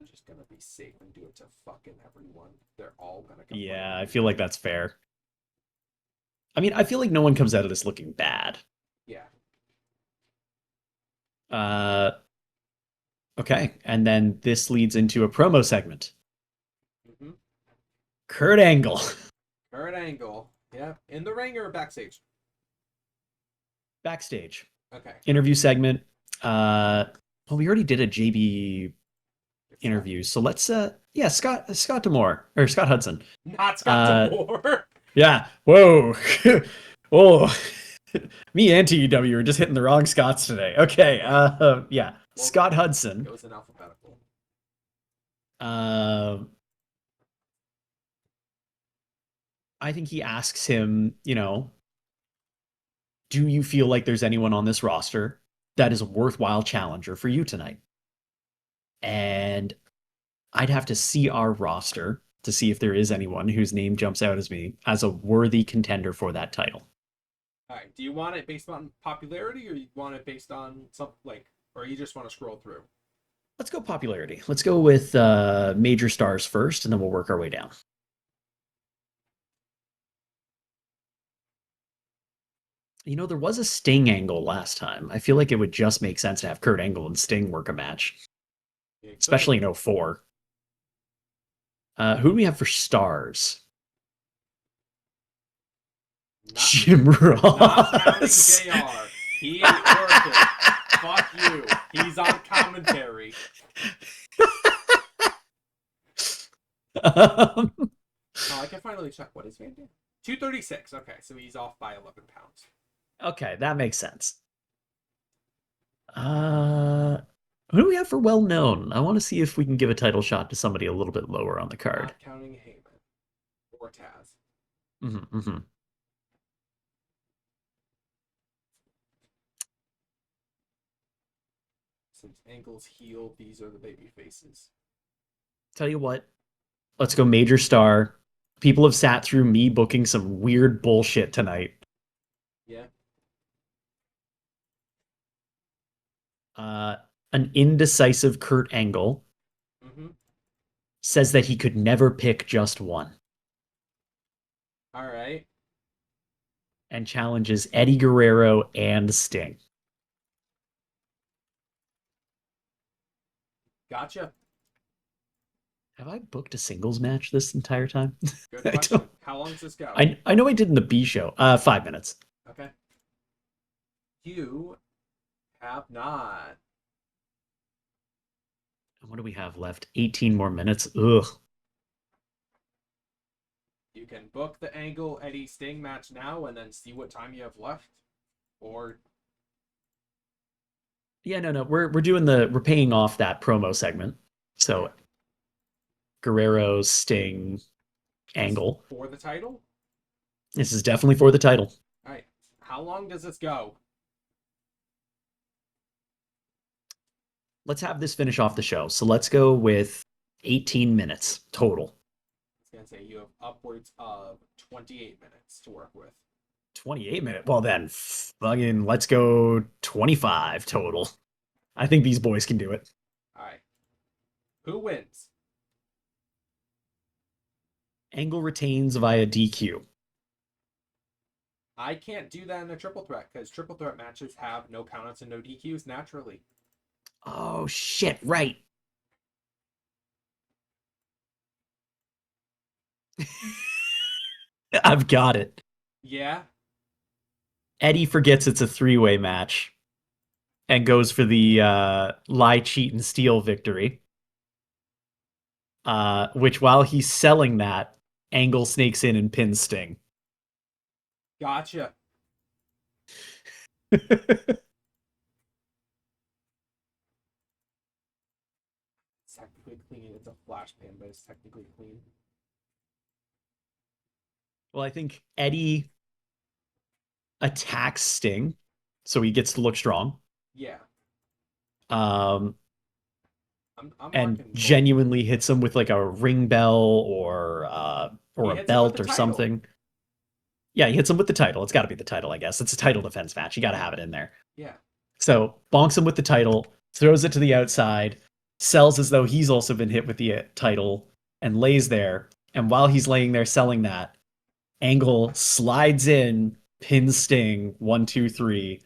I'm just gonna be safe and do it to fucking everyone. They're all gonna complain. yeah, I feel like that's fair. I mean, I feel like no one comes out of this looking bad. Yeah. Okay, and then this leads into a promo segment. Mm-hmm. Kurt Angle. Kurt Angle. Yeah, in the ring or backstage? Backstage. Okay. Interview segment. Well, we already did a JB interview, so let's yeah, Scott Demore or Scott Hudson. Not Scott Demore. Yeah. Whoa. Oh. Me and TEW are just hitting the wrong Scots today. Okay. Yeah. Well, Scott Hudson. It was an alphabetical. I think he asks him, do you feel like there's anyone on this roster that is a worthwhile challenger for you tonight? And I'd have to see our roster to see if there is anyone whose name jumps out as me as a worthy contender for that title. All right. Do you want it based on popularity, or you want it based on something or you just want to scroll through? Let's go popularity. Let's go with major stars first, and then we'll work our way down. There was a Sting angle last time. I feel like it would just make sense to have Kurt Angle and Sting work a match, especially in 04. Who do we have for stars? Jim Ross. Not counting JR. He ain't working. Fuck you. He's on commentary. Oh, I can finally check what is Van Dam. 236. Okay, so he's off by 11 pounds. Okay, that makes sense. Who do we have for well known? I want to see if we can give a title shot to somebody a little bit lower on the card. Not counting Heyman or Taz. Mm-hmm. Since Angle's heel, these are the baby faces. Tell you what, let's go major star. People have sat through me booking some weird bullshit tonight. Yeah. An indecisive Kurt Angle says that he could never pick just one. All right. And challenges Eddie Guerrero and Sting. Gotcha. Have I booked a singles match this entire time? Good question. How long does this go? I know I did in the B show. 5 minutes. Okay. You have not. What do we have left? 18 more minutes. Ugh. You can book the Angle Eddie Sting match now and then see what time you have left. Or yeah, no. We're paying off that promo segment. So Guerrero, Sting, Angle. For the title? This is definitely for the title. All right. How long does this go? Let's have this finish off the show. So let's go with 18 minutes total. I was going to say you have upwards of 28 minutes to work with. 28 minutes? Well, then, fucking let's go 25 total. I think these boys can do it. All right. Who wins? Angle retains via DQ. I can't do that in a triple threat because triple threat matches have no countouts and no DQs naturally. Oh shit! Right. I've got it. Yeah, Eddie forgets it's a three-way match and goes for the lie, cheat, and steal victory. Which while he's selling that, Angle snakes in and pins Sting. gotcha. It's technically clean. It's a flash pan, but it's technically clean. Well, I think Eddie attacks Sting, so he gets to look strong. Yeah, Um, I'm and marking both. genuinely hits him with like a ring bell or He a hits him with the belt or title. something. Yeah, he hits him with the title. It's got to be the title, I guess. It's a title defense match. You got to have it in there. Yeah, So bonks him with the title, throws it to the outside, sells as though he's also been hit with the title, and lays there. And while he's laying there selling that, Angle slides in, pins Sting, 1, 2, 3.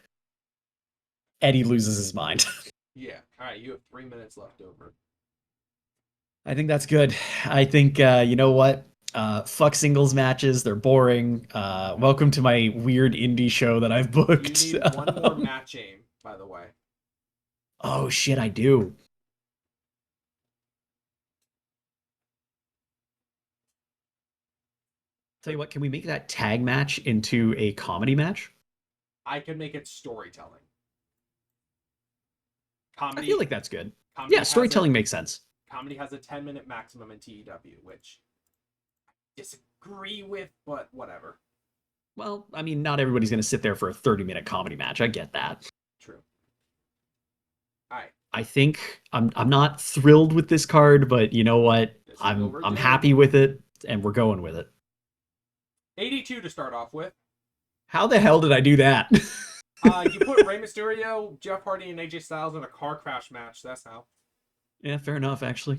Eddie loses his mind. yeah. All right, you have 3 minutes left over. I think that's good. I think you know what? Fuck singles matches. They're boring. Welcome to my weird indie show that I've You booked. need one more match aim, by the way. Oh shit, I do. Tell you what, can we make that tag match into a comedy match? I could make it storytelling. I feel Comedy, like that's good. comedy Yeah, has a storytelling makes sense. comedy has a 10-minute maximum in TEW, which I disagree with, but whatever. Well, I mean, not everybody's going to sit there for a 30-minute comedy match. I get that. True. All right, I think I'm not thrilled with this card, but you know what? this is what I'm we're doing. happy with it, and we're going with it. 82 to start off with. How the hell did I do that? You put Rey Mysterio, Jeff Hardy, and AJ Styles in a car crash match. That's how. Yeah, fair enough, actually.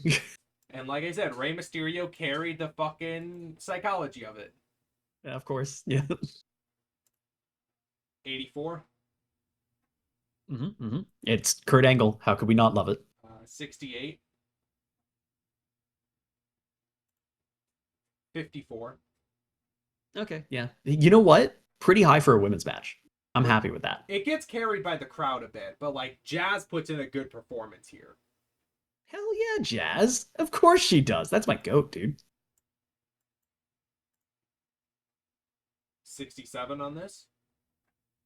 And like I said, Rey Mysterio carried the fucking psychology of it. Yeah, of course. Yeah. 84, It's Kurt Angle. How could we not love it? 68, 54. Okay, yeah. You know what? Pretty high for a women's match. I'm happy with that. It gets carried by the crowd a bit, but like Jazz puts in a good performance here. Hell yeah, Jazz. Of course she does. That's my goat, dude. 67 on this.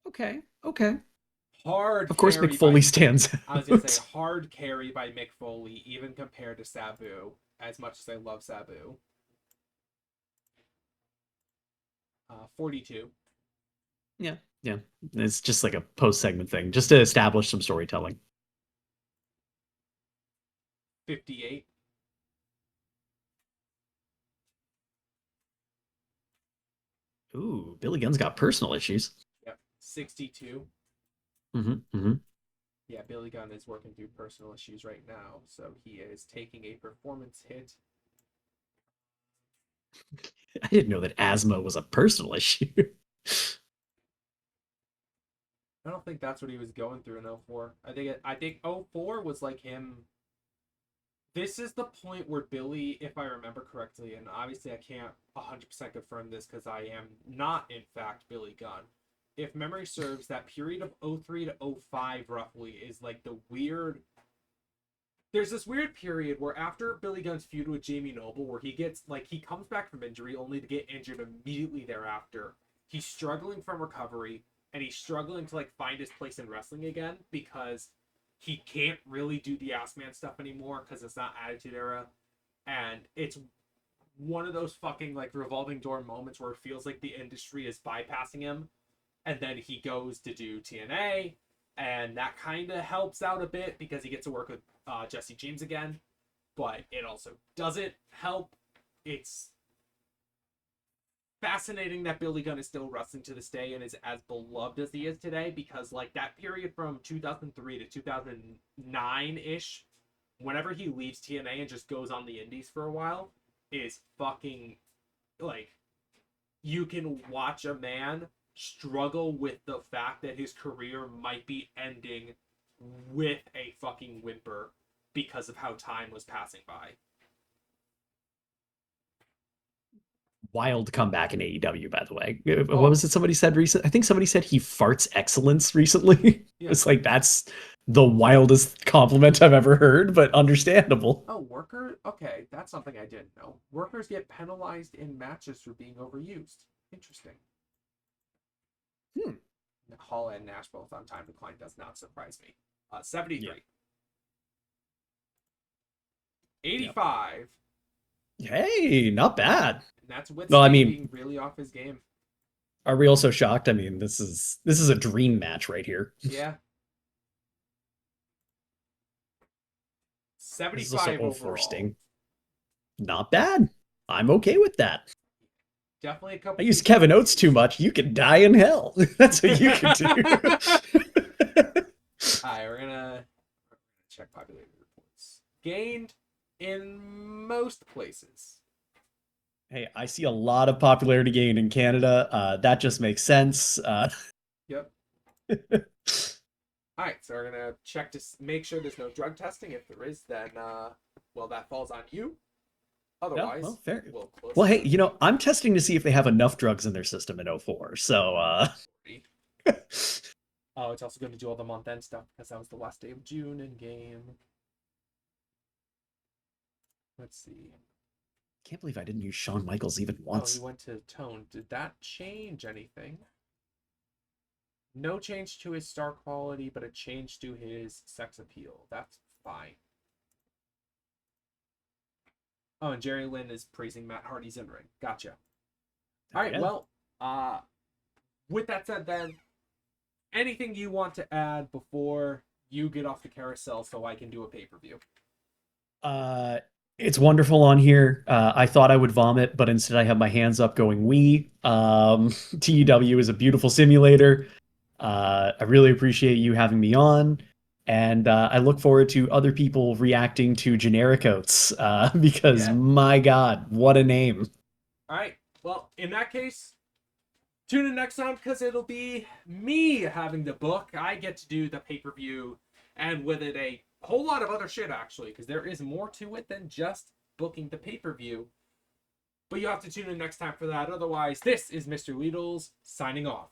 Okay, okay. Hard Of course, carry Mick Foley by, stands I was gonna say out. hard carry by Mick Foley, even compared to Sabu. As much as I love Sabu. 42, Yeah, yeah. It's just like a post segment thing, just to establish some storytelling. 58, Ooh, Billy Gunn's got personal issues. yep, 62. Mm-hmm. Yeah, Billy Gunn is working through personal issues right now, so he is taking a performance hit. I didn't know that asthma was a personal issue. I don't think that's what he was going through in 04. I think 04 was like him. This is the point where Billy, if I remember correctly, and obviously I can't 100% confirm this because I am not, in fact, Billy Gunn. If memory serves, that period of 03 to 05 roughly is like the weird. There's this weird period where after Billy Gunn's feud with Jamie Noble, where he gets, like, he comes back from injury only to get injured immediately thereafter. He's struggling from recovery, and he's struggling to, like, find his place in wrestling again because he can't really do the ass man stuff anymore because it's not Attitude Era. And it's one of those fucking, like, revolving door moments where it feels like the industry is bypassing him. And then he goes to do TNA, and that kind of helps out a bit because he gets to work with Jesse James again, but it also doesn't help. It's fascinating that Billy Gunn is still wrestling to this day and is as beloved as he is today because, like, that period from 2003 to 2009 ish, whenever he leaves TNA and just goes on the indies for a while, is fucking like you can watch a man struggle with the fact that his career might be ending with a fucking whimper because of how time was passing by. Wild comeback in AEW, by the way. Oh. What was it somebody said recently? I think somebody said he farts excellence recently. Yeah. It's like, that's the wildest compliment I've ever heard, but understandable. Oh, worker? Okay, that's something I didn't know. Workers get penalized in matches for being overused. Interesting. Hall and Nash both on time decline does not surprise me. 73. Yeah. 85. Hey, not bad. And that's with Well, I mean, being really off his game. Are we also shocked? I mean, this is a dream match right here. Yeah. This is 75 also overall. Sting. Not bad. I'm okay with that. Definitely a couple. I use Kevin Oates too much. You can die in hell. That's what you can do. Alright, we're gonna check popularity reports. Gained in most places. Hey, I see a lot of popularity gain in Canada. That just makes sense. Yep. Alright, so we're gonna check to make sure there's no drug testing. If there is, then well, that falls on you. Otherwise, well, fair. We'll close. Well, hey, you know, I'm testing to see if they have enough drugs in their system in 04. So, Oh, it's also going to do all the month end stuff because that was the last day of June in game. Let's see. Can't believe I didn't use Shawn Michaels even once. Oh, he went to Tone. Did that change anything? No change to his star quality, but a change to his sex appeal. That's fine. Oh, and Jerry Lynn is praising Matt Hardy's in-ring. Gotcha. All right, well, with that said then, anything you want to add before you get off the carousel so I can do a pay-per-view? It's wonderful on here. I thought I would vomit, but instead I have my hands up going, wee. TEW is a beautiful simulator. I really appreciate you having me on. And I look forward to other people reacting to generic oats because, my God, what a name. All right. Well, in that case, tune in next time because it'll be me having the book. I get to do the pay-per-view and with it a whole lot of other shit, actually, because there is more to it than just booking the pay-per-view. But you have to tune in next time for that. Otherwise, this is MrLeedles signing off.